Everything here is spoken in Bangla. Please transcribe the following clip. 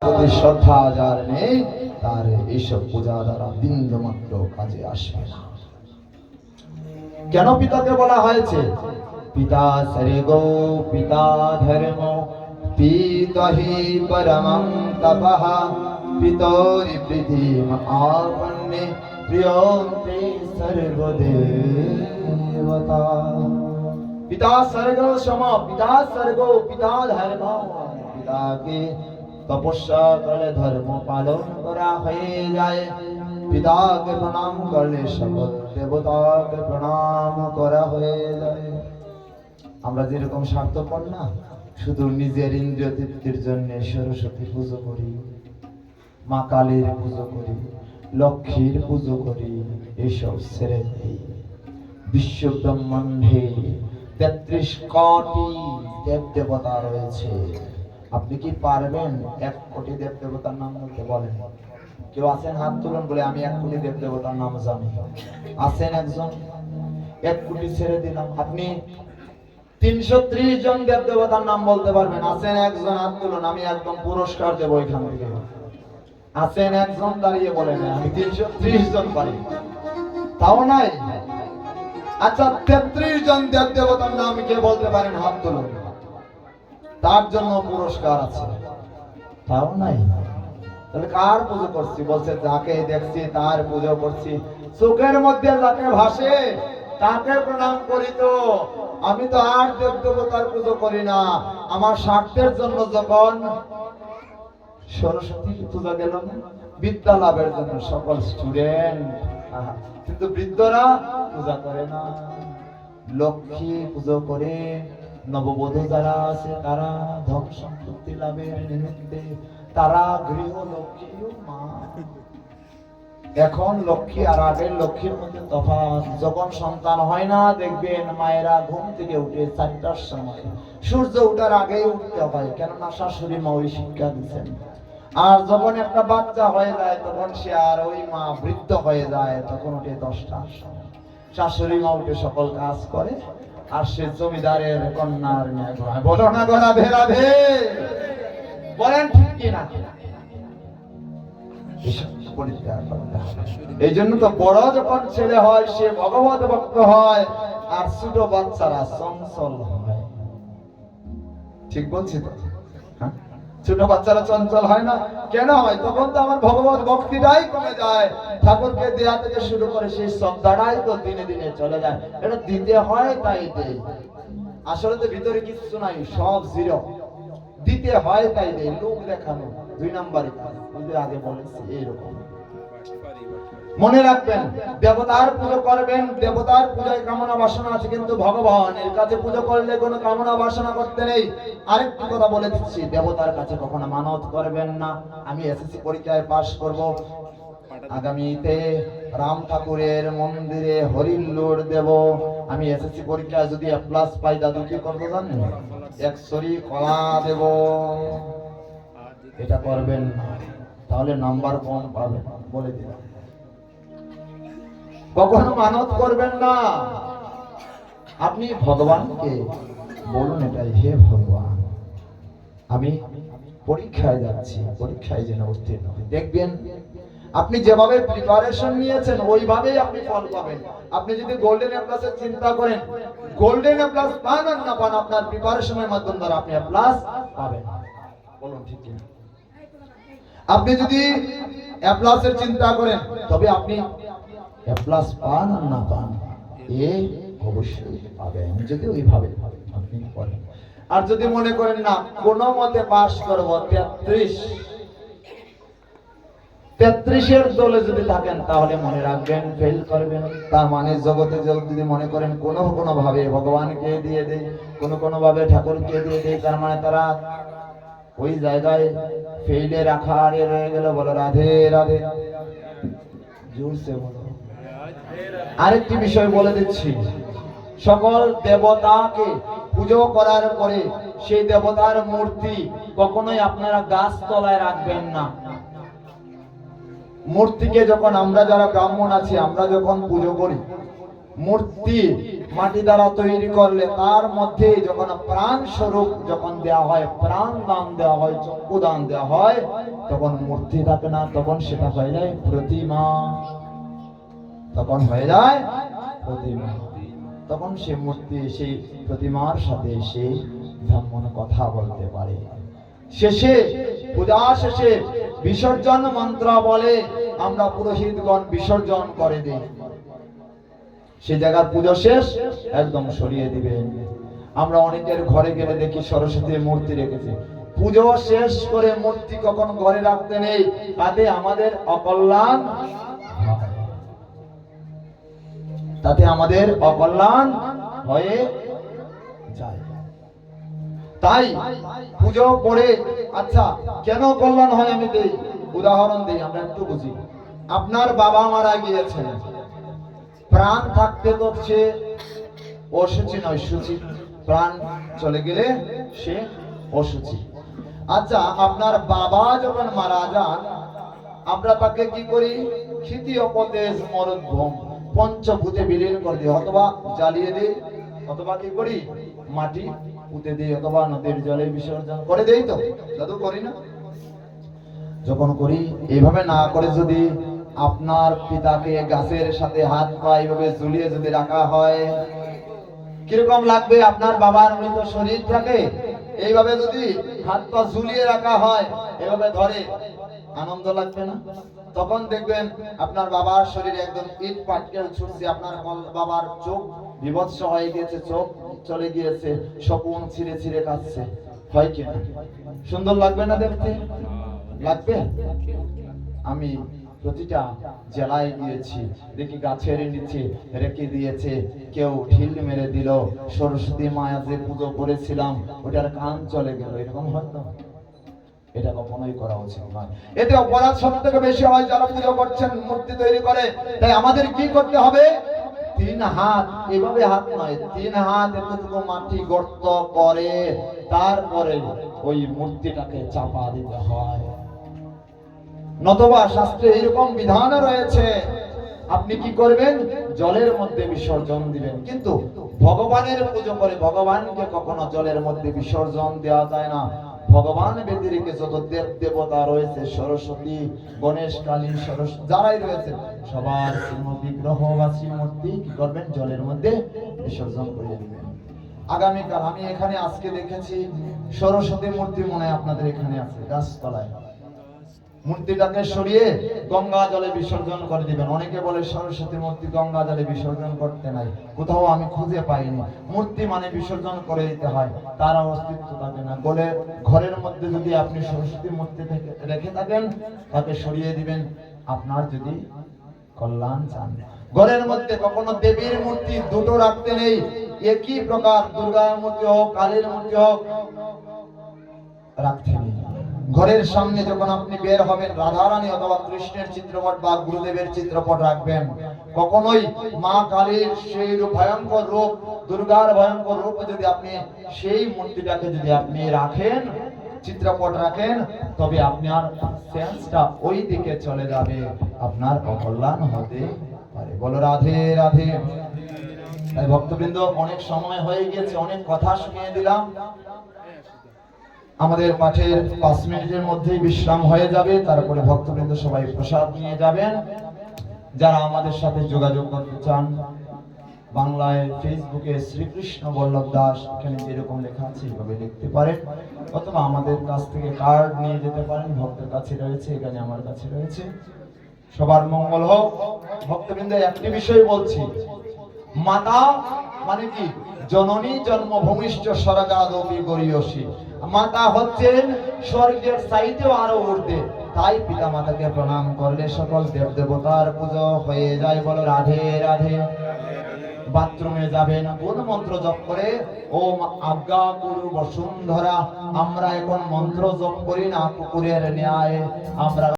যদি শ্রদ্ধা যার নেই তার এইসব পূজা দ্বারা বিন্দু মাত্র কাজে আসবে না। কেন পিতাকে বলা হয়েছে পিতা সর্গো পিতা ধর্ম পিতহি পরমং তপঃ পিতরি পৃথিম আপন্নে প্রিয়ন্তে সর্বদেবতা। পিতা স্বর্গ সম পিতা স্বর্গ পিতা ধর্ম। পিতাকে তপস্যা করলে ধর্ম পালন করা হয়ে যায়। পিতাকে প্রণাম করলে সকল দেবতাকে প্রণাম করা হয়ে যায়। আমরা যেরকম স্বার্থপর না, শুধু নিজের ইন্দ্রিয় তৃপ্তির জন্য সরস্বতী পুজো করি, মা কালীর পুজো করি, লক্ষ্মীর পুজো করি, এসব ছেড়ে দিই। বিশ্ব ব্রহ্মাণ্ডে ৩৩ কোটি দেব দেবতা রয়েছে। আপনি কি পারবেন ১ কোটি দেব দেবতার নাম বলতে? বলেন। কেউ আছেন? হাত তুলুন, বলে আমি ১ কোটি দেব দেবতার নাম জানি। আছেন একজন? ১ কোটি ছেড়ে দিলাম। আপনি ৩৩০ জন দেব দেবতার নাম বলতে পারবেন? আছেন একজন? হাত তুলুন, আমি একদম পুরস্কার দেবো এখান থেকে। আছেন একজন? দাঁড়িয়ে বলেন আমি ৩৩০ জন পারি। তাও নাই? আচ্ছা, ৩৩ জন দেব দেবতার নাম কে বলতে পারেন? হাত তুলুন, তার জন্য পুরস্কার আছে। তাও নাই? তাহলে কার পুজো করছি? বলছে যাকে দেখছি তার পুজো করছি। চোখের মধ্যে যাকে ভাসে তাকে প্রণাম করি। তো আমি তো আর দেব দেবতার পুজো করি না। আমার স্বার্থের জন্য যখন সরস্বতী পূজা গেল বিদ্যা লাভের জন্য সকল স্টুডেন্ট, কিন্তু বৃদ্ধরা পূজা করে না। লক্ষ্মী পুজো করে, নববধূ যারা আছে তারা ধন সম্পত্তি লাভের নিমিত্তে তারা গৃহলক্ষ্মী মা। এখন লক্ষ্মী আর আগের লক্ষ্মীর মধ্যে তফাৎ। যখন সন্তান হয় না দেখবেন মায়েরা ঘুম থেকে উঠে ৪টার সময়, সূর্য ওঠার আগেই উঠতে হয়, কেননা শাশুড়ি মা ওই শিক্ষা দিচ্ছেন। আর যখন একটা বাচ্চা হয়ে যায় তখন সে আর ওই মা বৃদ্ধ হয়ে যায়, তখন উঠে 10টার সময়। শাশুড়ি মা উঠে সকল কাজ করে আর সে জমিদারের কন্যার ন্যায় ঘোরায়। বলো না গো রাধে রাধে? বলেন ঠিক কিনা? এই জন্য তো বড় যখন ছেলে হয় সে ভগবত ভক্ত হয়, আর ছোট বাচ্চারা চঞ্চল হয়। ঠিক বলছি তো? ছোট বাচ্চারা চঞ্চল হয় না কেন হয়? তখন তো আমার ভগবত ভক্তিটাই কমে যায়। ঠাকুরকে দেয়া থেকে শুরু করে সেই শ্রদ্ধাটাই তো দিনে দিনে চলে যায়। এটা দিতে হয় তাই দেই। আসলে তো ভিতরে কিছু নাই, সব জিরো। দিতে হয় তাই দেই, লোক দেখানো ২ নাম্বারই কাজ। আগে বলেছি এইরকম। মনে রাখবেন, দেবতার পুজো করবেন, দেবতার পূজায় কামনা বাসনা আছে, কিন্তু ভগবানের কাছে পুজো করলে কোনো কামনা বাসনা করতে নেই। আরেকটি কথা বলে দিচ্ছি, দেবতার কাছে কখনো মানত করবেন না। আমি এসএসসি পরীক্ষায় পাশ করব, আগামীতে রাম ঠাকুরের মন্দিরে হরিল্লোড় দেব। আমি এসএসসি পরীক্ষায় যদি A+ পাই, দাদু কি করবো জানেন? ১ ছড়ি কলা দেব। এটা করবেন না, তাহলে নাম্বার কম পাবেন, বলে দিলাম। কখনো মানত করবেন না। আপনি ভগবানকে বলুন এটাই, হে ভগবান আমি পরীক্ষায় যাচ্ছি, পরীক্ষায় যেন উত্তীর্ণ হই। দেখবেন আপনি যেভাবে প্রিপারেশন নিয়েছেন ওইভাবেই আপনি ফল পাবেন। আপনি যদি গোল্ডেন A+ এর চিন্তা করেন, গোল্ডেন A+ পান আর না পান, আপনার প্রিপারেশনের মাধ্যম দ্বারা আপনি A+ পাবেন। বলুন ঠিক কি? আপনি যদি A+ এর চিন্তা করেন, তবে আপনি A+ পান আর না পান, অবশ্যই পাবেন যদি ওইভাবে আপনি করেন। আর যদি মনে করেন না কোনো মতে পাস করব, ৩৩-এর দলে যদি থাকেন, তাহলে মনে রাখবেন ফেল করবেন। তার মানে জগতে যদি মনে করেন কোনো ভাবে ভগবানকে দিয়ে দেয়, কোনো ভাবে ঠাকুরকে দিয়ে দেয়, তার মানে তারা ওই জায়গায় ফেলে রাখা আরে রয়ে গেল। বলো রাধে রাধে, জোরসে বলো। আরেকটি বিষয় বলে দিচ্ছি, সকল দেবতাকে পুজো করার পরে সেই দেবতার মূর্তি কখনোই আপনারা গাছ তলায় রাখবেন না। মূর্তিকে যখন আমরা যারা ব্রাহ্মণ আছি আমরা যখন পুজো করি, মূর্তি মাটি দ্বারা তৈরি করলে তার মধ্যে যখন প্রাণ স্বরূপ যখন দেওয়া হয়, প্রাণ দান দেওয়া হয়, চক্ষু দান দেওয়া হয়, তখন মূর্তি থাকে না, তখন সেটা হয়ে যায় প্রতিমা। তখন হয়ে যায় প্রতিমা। তখন সে মূর্তি সেই প্রতিমার সাথে সে ব্রাহ্মণ কথা বলতে পারে। শেষে পূজা শেষে বিসর্জন মন্ত্র বলে আমরা পুরোহিতগণ বিসর্জন করে দিই। সে জায়গার পুজো শেষ, একদম সরিয়ে দিবেন। আমরা অনেকের ঘরে গেলে দেখি সরস্বতী মূর্তি রেখেছে, পুজো শেষ করে মূর্তি কখন ঘরে রাখতে নেই, তাতে আমাদের অকল্যাণ, তাতে আমাদের অকল্যাণ হয়ে যায়। তাই পুজো করে, আচ্ছা কেন কল্যাণ হয় আমি দেই উদাহরণ দিই, আমরা একটু বুঝি। আপনার বাবা মারা গিয়েছেন, প্রাণ থাকতে তো সে অশুচি নয়, শুচি। প্রাণ চলে গেলে সে অশুচি। আচ্ছা, আপনার বাবা যখন মারা যান, আমরা তাকে কি করি? ক্ষিতি অপতেজ মরুদ্ভূম, পঞ্চভূতে বিলীন করে দিই, অথবা জ্বালিয়ে দিই, অথবা কি করি? মাটি পুঁতে দিই, অথবা নদীর জলে বিসর্জন করে দেই। তো দাদু করি না? যখন করি, এইভাবে না করে যদি আপনার পিতাকে গাছের সাথে হাত পা এইভাবে ঝুলিয়ে যদি রাখা হয়, কিরকম লাগবে? আপনার বাবার মৃত শরীরটাকে এইভাবে যদি হাত পা ঝুলিয়ে রাখা হয়, এভাবে ধরে, আনন্দ লাগবে না? তখন দেখবেন আপনার বাবার শরীরে একদম ইট পাটকেল ছুটছে, আপনার বাবার চোখ বিভৎস হয়ে গিয়েছে, চোখ চলে গিয়েছে, শকুন ছিঁড়ে ছিঁড়ে কাটছে, হয় কিনা? সুন্দর লাগবে না দেখতে? লাগবে। আমি প্রতিটা জেলায় গিয়েছি, দেখি গাছের নিচে রেখে দিয়েছে, কেউ ঢিল মেরে দিল, সরস্বতী মায়া যে পুজো করেছিলাম ওটার কান চলে গেল, এরকম হয়তো? এটা কখনোই করা উচিত নয়। এতে অপরাধ সব থেকে বেশি হয় যারা পুজো করছেন, মূর্তি তৈরি করে। তাই আমাদের কি করতে হবে? 3 হাত, এভাবে হাত নয়, 3 হাত এতটুকু মাটি গর্ত করে তারপরে ওই মূর্তিটাকে চাপা দিতে হয়। নতবা শাস্ত্রে এরকম বিধান রয়েছে, আপনি কি করবেন? জলের মধ্যে বিসর্জন দিবেন। কিন্তু ভগবানের পুজো করে ভগবানকে কখনো জলের মধ্যে বিসর্জন দেওয়া যায় না। ভগবান ব্যতিরেকে যত দেব দেবতা রয়েছে, সরস্বতী, গণেশ, কালী, সরস্বতী যারাই রয়েছে, সবার বিগ্রহ বা শ্রীমূর্তি কি করবেন? জলের মধ্যে বিসর্জন করে দিবেন। আগামীকাল আমি এখানে আজকে দেখেছি সরস্বতী মূর্তি, মনে হয় আপনাদের এখানে আছে গাছতলায়। মূর্তিটাকে সরিয়ে গঙ্গা জলে বিসর্জন করে দিবেন। অনেকে বলে সরস্বতী মূর্তি গঙ্গা জলে বিসর্জন করতে নাই, কোথাও আমি খুঁজে পাইনি। মূর্তি মানে বিসর্জন করে দিতে হয়, তার অস্তিত্ব থাকে না। বলে ঘরের মধ্যে যদি আপনি সরস্বতী মূর্তি রেখে থাকেন, তাকে সরিয়ে দিবেন, আপনার যদি কল্যাণ চান। ঘরের মধ্যে কখনো দেবীর মূর্তি দুটো রাখতে নেই, একই প্রকার দুর্গার মূর্তি হোক, কালীর মূর্তি হোক, রাখতে নেই। ঘরের সামনে যখন আপনি বের হবেন, রাধারানী অথবা কৃষ্ণের চিত্রপট বা গুরুদেবের চিত্রপট রাখবেন। কখনোই মা কালীর সেই ভয়ঙ্কর রূপ, দুর্গার ভয়ঙ্কর রূপ যদি আপনি সেই মূর্তিটাকে যদি আপনি রাখেন, চিত্রপট রাখেন, তবে আপনার সেন্সটা ওই দিকে চলে যাবে, আপনার অকল্যাণ হতে পারে। বলো রাধে রাধে। তাই ভক্তবৃন্দ, অনেক সময় হয়ে গিয়েছে, অনেক কথা শুনিয়ে দিলাম। আমাদের পাঠের 5 মিনিটের মধ্যেই বিশ্রাম হয়ে যাবে, তারপরে ভক্তবৃন্দ সবাই প্রসাদ নিয়ে যাবেন। যারা আমাদের সাথে যোগাযোগ করতে চান, বাংলায় ফেসবুকে শ্রীকৃষ্ণ বল্লভ দাস, এখানে যেরকম লেখা আছে এইভাবে লিখতে পারেন, অথবা আমাদের কাছ থেকে কার্ড নিয়ে যেতে পারেন। ভক্তের কাছে রয়েছে, এখানে আমার কাছে রয়েছে। সবার মঙ্গল হোক। ভক্তবৃন্দ, একটি বিষয় বলছি, মাতা মানে কি? জননী জন্মভূমিষ্ঠ স্বর্গাদপি গরীয়সী। মাতা হচ্ছেন স্বর্গের চাইতেও আরো ঊর্ধ্বে। তাই পিতা মাতাকে প্রণাম করলে সকল দেব দেবতার পুজো হয়ে যায়। বলো রাধে রাধে। বাথরুমে যাবেন, কোন মন্ত্র জপ করে? ওম আজ্ঞা গুরু বসুন্ধরা। আমরা এখন মন্ত্র জপ করি না কুকুরের ন্যায়। আমরা